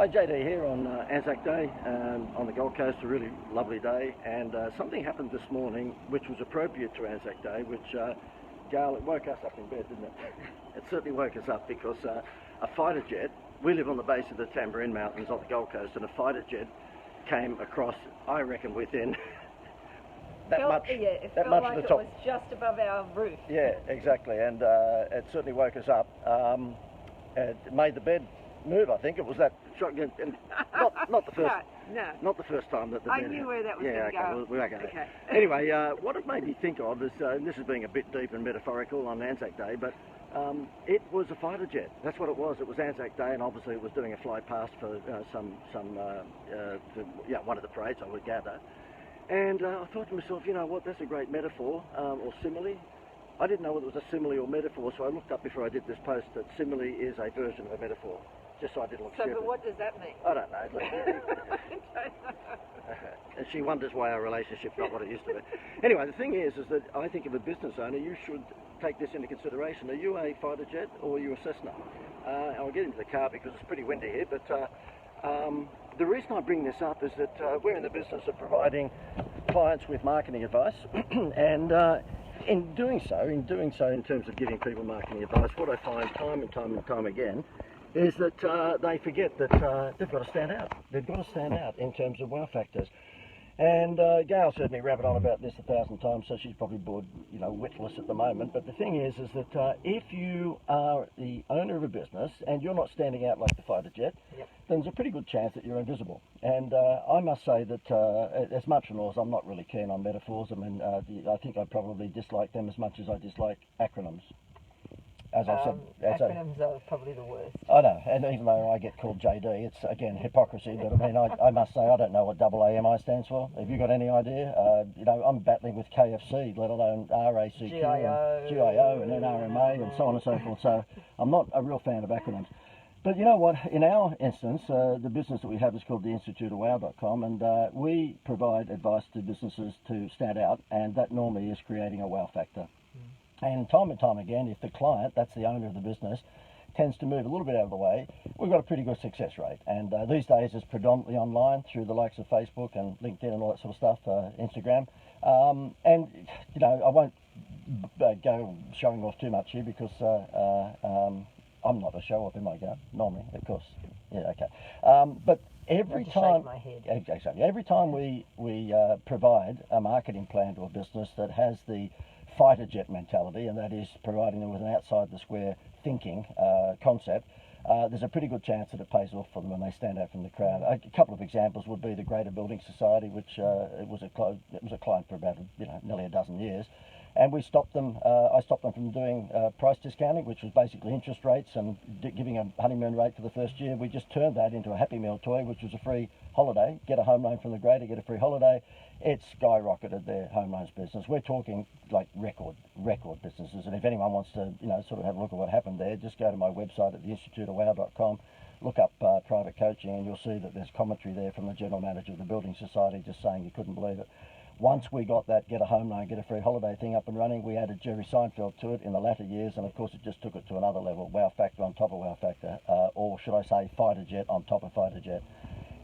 Hi, JD here on Anzac Day on the Gold Coast, a really lovely day, and something happened this morning which was appropriate to Anzac Day, which Gail, it woke us up in bed, didn't it? It certainly woke us up because a fighter jet, we live on the base of the Tambourine Mountains on the Gold Coast, and a fighter jet came across, I reckon, within it felt like it was just above our roof. Yeah, exactly, and it certainly woke us up. It made the bed move. I think it was that shotgun, and not the first. No. Not the first time that the I bed. knew where that was going to go. We won't go. Okay. Anyway, what it made me think of is, and this is being a bit deep and metaphorical on Anzac Day, but it was a fighter jet. That's what it was. It was Anzac Day, and obviously it was doing a fly past for one of the parades, I would gather. And I thought to myself, you know what? That's a great metaphor or simile. I didn't know whether it was a simile or metaphor, so I looked up before I did this post that simile is a version of a metaphor. Just so I didn't look stupid. But what does that mean? I don't know. And she wonders why our relationship's not what it used to be. Anyway, the thing is that I think of a business owner, you should take this into consideration. Are you a fighter jet or are you a Cessna? I'll get into the car because it's pretty windy here, but the reason I bring this up is that we're in the business of providing clients with marketing advice, and in doing so in terms of giving people marketing advice, what I find time and time again is that they forget that they've got to stand out. They've got to stand out in terms of wow factors. And Gail's heard me rabbit on about this 1,000 times, so she's probably bored, witless at the moment. But the thing is that if you are the owner of a business and you're not standing out like the fighter jet, then there's a pretty good chance that you're invisible. And I must say that as much as I'm not really keen on metaphors, I mean, I think I probably dislike them as much as I dislike acronyms. As I said, acronyms are probably the worst. I know, and even though I get called JD, it's again hypocrisy. But I mean, I must say I don't know what AAMI stands for. Have you got any idea? I'm battling with KFC, let alone RACQ, GIO, and NRMA, and so on and so forth. So I'm not a real fan of acronyms. But you know what? In our instance, the business that we have is called the instituteofwow.com, and we provide advice to businesses to stand out, and that normally is creating a wow factor. And time again, if the client, that's the owner of the business, tends to move a little bit out of the way, we've got a pretty good success rate. And these days it's predominantly online through the likes of Facebook and LinkedIn and all that sort of stuff, Instagram. And, I won't go showing off too much here because I'm not a show-off, am I, Gail? Normally, of course. Yeah, okay. But every time we provide a marketing plan to a business that has the fighter jet mentality, and that is providing them with an outside the square thinking concept, there's a pretty good chance that it pays off for them when they stand out from the crowd. A couple of examples would be the Greater Building Society, which it was a client for about nearly a dozen years, and we stopped them. I stopped them from doing price discounting, which was basically interest rates and giving a honeymoon rate for the first year. We just turned that into a Happy Meal toy, which was a free holiday. Get a home loan from the Greater, get a free holiday. It's skyrocketed their home loans business. We're talking like record businesses. And if anyone wants to, sort of have a look at what happened there, just go to my website at theinstituteofwow.com, look up private coaching, and you'll see that there's commentary there from the general manager of the Building Society just saying he couldn't believe it. Once we got that get a home loan, get a free holiday thing up and running, we added Jerry Seinfeld to it in the latter years, and of course it just took it to another level, wow factor on top of wow factor, or should I say fighter jet on top of fighter jet.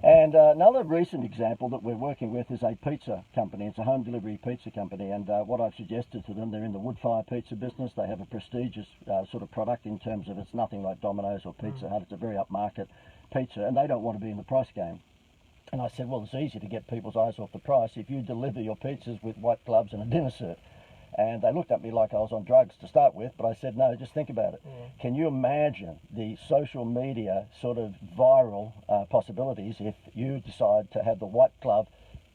And another recent example that we're working with is a pizza company. It's a home delivery pizza company, and what I've suggested to them, they're in the wood-fire pizza business. They have a prestigious sort of product in terms of it's nothing like Domino's or Pizza Hut. It's a very upmarket pizza, and they don't want to be in the price game. And I said, well, it's easy to get people's eyes off the price if you deliver your pizzas with white gloves and a dinner suit. And they looked at me like I was on drugs to start with, but I said, no, just think about it. Can you imagine the social media sort of viral possibilities if you decide to have the white glove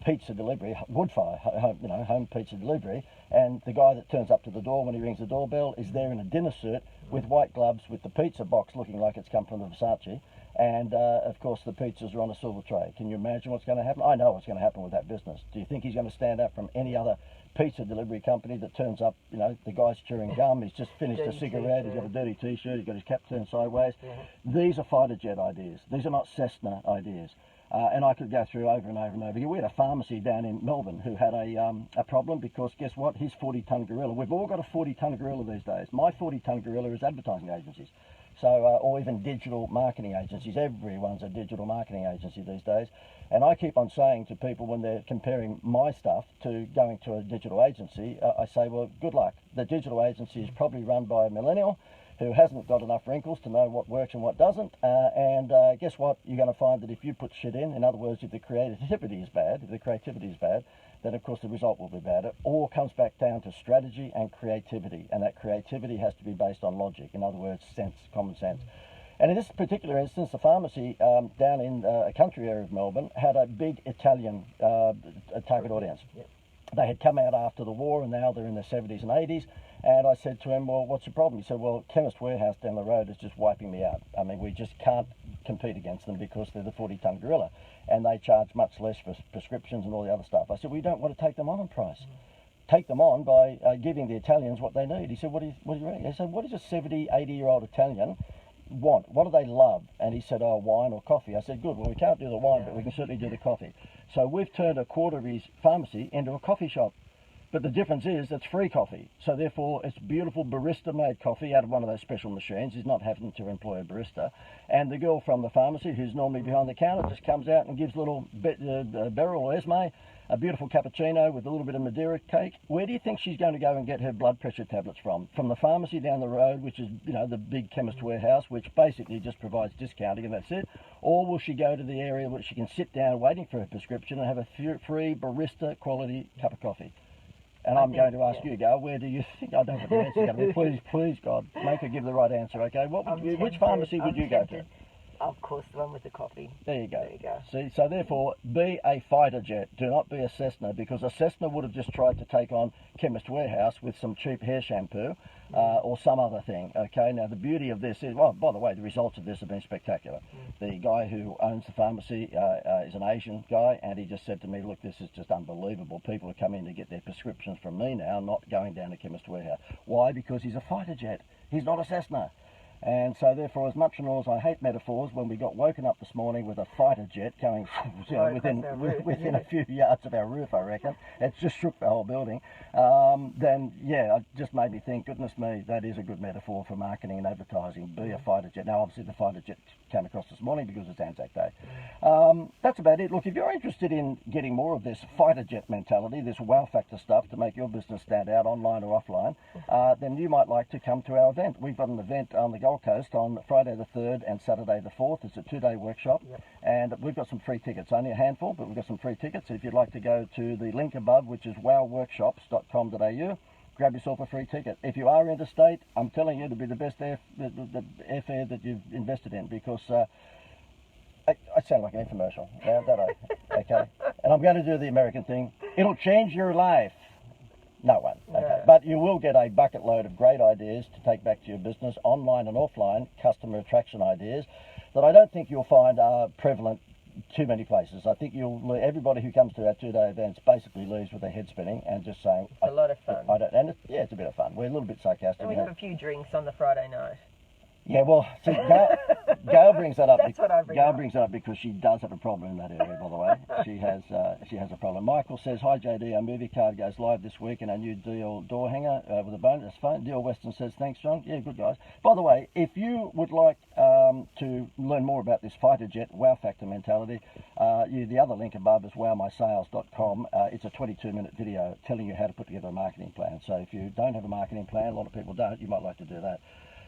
pizza delivery, wood-fire, home pizza delivery, and the guy that turns up to the door when he rings the doorbell is there in a dinner suit with white gloves with the pizza box looking like it's come from the Versace, and of course the pizzas are on a silver tray. Can you imagine what's going to happen? I know what's going to happen with that business. Do you think he's going to stand out from any other pizza delivery company that turns up, the guy's chewing gum, he's just finished a cigarette, he's got a dirty t-shirt, he's got his cap turned sideways? These are fighter jet ideas. These are not Cessna ideas. And I could go through over and over and over again. We had a pharmacy down in Melbourne who had a problem because guess what? His 40-ton gorilla. We've all got a 40-ton gorilla these days. My 40-ton gorilla is advertising agencies. So, or even digital marketing agencies. Everyone's a digital marketing agency these days. And I keep on saying to people when they're comparing my stuff to going to a digital agency, I say, well, good luck. The digital agency is probably run by a millennial who hasn't got enough wrinkles to know what works and what doesn't. And guess what? You're going to find that if you put shit in other words, if the creativity is bad, then of course the result will be bad. It all comes back down to strategy and creativity, and that creativity has to be based on logic. In other words, sense, common sense. And in this particular instance, the pharmacy down in a country area of Melbourne had a big Italian target audience. Yep. They had come out after the war, and now they're in their 70s and 80s. And I said to him, well, what's your problem? He said, well, Chemist Warehouse down the road is just wiping me out. I mean, we just can't compete against them because they're the 40-ton gorilla, and they charge much less for prescriptions and all the other stuff. I said, well, you don't want to take them on price. Take them on by giving the Italians what they need. He said, what do you reckon? I said, what does a 70, 80-year-old Italian want? What do they love? And he said, oh, wine or coffee. I said, good, well, we can't do the wine, but we can certainly do the coffee. So we've turned a quarter of his pharmacy into a coffee shop. But the difference is it's free coffee. So therefore it's beautiful barista-made coffee out of one of those special machines. He's not having to employ a barista. And the girl from the pharmacy, who's normally behind the counter, just comes out and gives little Beryl or Esme a beautiful cappuccino with a little bit of Madeira cake. Where do you think she's going to go and get her blood pressure tablets from? From the pharmacy down the road, which is, you know, the big Chemist Warehouse, which basically just provides discounting and that's it? Or will she go to the area where she can sit down waiting for her prescription and have a free barista quality cup of coffee? And I'm going to ask you, Gail, where do you think, I don't know what the answer's going to be. Please, God, make her give the right answer, okay? Which pharmacy would you go to? Of course, the one with the coffee. There you go. See, so therefore, be a fighter jet. Do not be a Cessna, because a Cessna would have just tried to take on Chemist Warehouse with some cheap hair shampoo or some other thing. Okay, now the beauty of this is, well, by the way, the results of this have been spectacular. The guy who owns the pharmacy is an Asian guy, and he just said to me, look, this is just unbelievable. People are coming to get their prescriptions from me now, not going down to Chemist Warehouse. Why? Because he's a fighter jet. He's not a Cessna. And so therefore, as much as I hate metaphors, when we got woken up this morning with a fighter jet going within a few yards of our roof, I reckon, it's just shook the whole building, then yeah, it just made me think, goodness me, that is a good metaphor for marketing and advertising. Be a fighter jet. Now obviously the fighter jet came across this morning because it's Anzac Day. That's about it. Look, if you're interested in getting more of this fighter jet mentality, this wow factor stuff to make your business stand out online or offline, then you might like to come to our event. We've got an event on the Gold Coast on Friday the 3rd and Saturday the 4th. It's a 2-day workshop, and we've got some free tickets. Only a handful, but we've got some free tickets. If you'd like to go to the link above, which is wowworkshops.com.au, grab yourself a free ticket. If you are interstate, I'm telling you, it'll be the best airfare that you've invested in, because I sound like an infomercial now, don't I? Okay, and I'm going to do the American thing. It'll change your life. No one. Okay. But you will get a bucket load of great ideas to take back to your business, online and offline, customer attraction ideas that I don't think you'll find are prevalent too many places. I think everybody who comes to our 2-day events basically leaves with their head spinning and just saying, it's a lot of fun. It's a bit of fun. We're a little bit sarcastic. And we have a few drinks on the Friday night. Yeah, well, see, Gail brings that up. That's what I bring Gail up. brings that up because she does have a problem in that area, by the way. She has a problem. Michael says, hi JD, our movie card goes live this week and our new deal door hanger with a bonus phone. Deal Weston says, thanks John. Yeah, good guys. By the way, if you would like to learn more about this fighter jet wow factor mentality, the other link above is wowmysales.com. It's a 22-minute video telling you how to put together a marketing plan. So if you don't have a marketing plan, a lot of people don't, you might like to do that.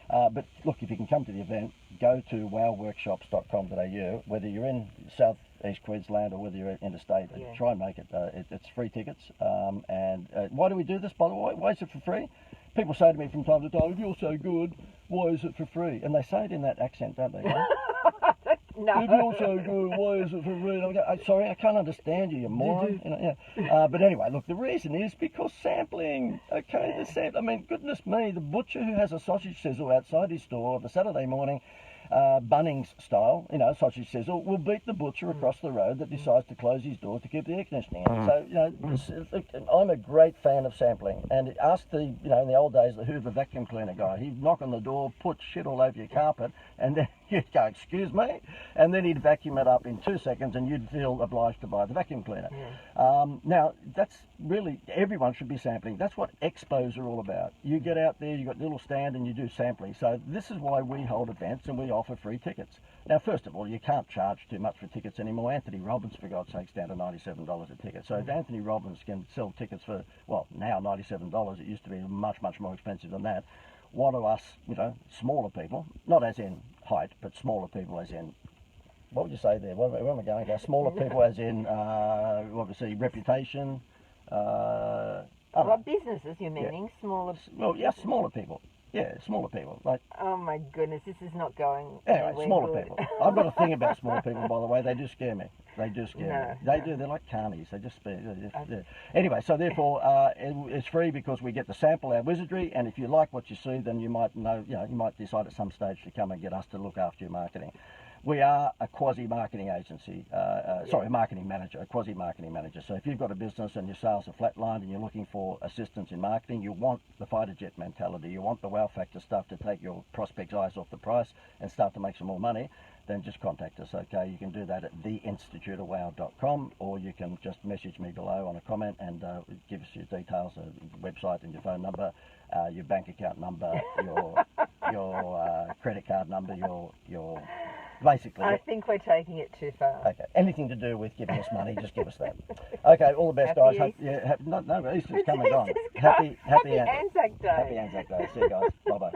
But look, if you can come to the event, go to wowworkshops.com.au, whether you're in South East Queensland or whether you're interstate, try and make it. It's free tickets. And why do we do this, by the way? Why is it for free? People say to me from time to time, if you're so good, why is it for free? And they say it in that accent, don't they? No. If you're so good, why is it for free? And I go, sorry, I can't understand you, you moron. But anyway, look, the reason is because sampling. Okay, I mean, goodness me, the butcher who has a sausage sizzle outside his store on a Saturday morning, Bunnings style, sausage sizzle, will beat the butcher across the road that decides to close his door to keep the air conditioning in. So, I'm a great fan of sampling. And ask in the old days, the Hoover vacuum cleaner guy. He'd knock on the door, put shit all over your carpet, and then You'd go, excuse me, and then he'd vacuum it up in 2 seconds, and you'd feel obliged to buy the vacuum cleaner. Now, that's really, everyone should be sampling. That's what expos are all about. You get out there, you've got a little stand, and you do sampling. So this is why we hold events and we offer free tickets. Now, first of all, you can't charge too much for tickets anymore. Anthony Robbins, for God's sakes, down to $97 a ticket. So if Anthony Robbins can sell tickets for, well, now $97, it used to be much, much more expensive than that. What do us, you know, smaller people, not as in height, but smaller people as in, what would you say there? Where am I going? Smaller people as in, obviously, reputation. What businesses you're meaning? Yeah. Smaller. Well, yeah, smaller people. Yeah, smaller people. Like, oh my goodness, this is not going. Anyway, smaller good. people. I've got a thing about small people, by the way. They do scare me. They do scare me. They do. They're like carnies. They just yeah. Anyway, so therefore, it's free because we get to sample our wizardry, and if you like what you see, then you might know. You know, you might decide at some stage to come and get us to look after your marketing. We are a quasi-marketing agency, sorry, a marketing manager, a quasi-marketing manager. So if you've got a business and your sales are flatlined and you're looking for assistance in marketing, you want the fighter jet mentality, you want the wow factor stuff to take your prospects' eyes off the price and start to make some more money, then just contact us, okay? You can do that at theinstituteofwow.com, or you can just message me below on a comment and give us your details, website and your phone number, your bank account number, your credit card number, your basically. I think we're taking it too far. Okay, anything to do with giving us money, just give us that. Okay, all the best, Happy guys. Easter. No, Easter's come and gone. Happy Happy Anzac Day. Happy Anzac Day. See you guys. Bye bye.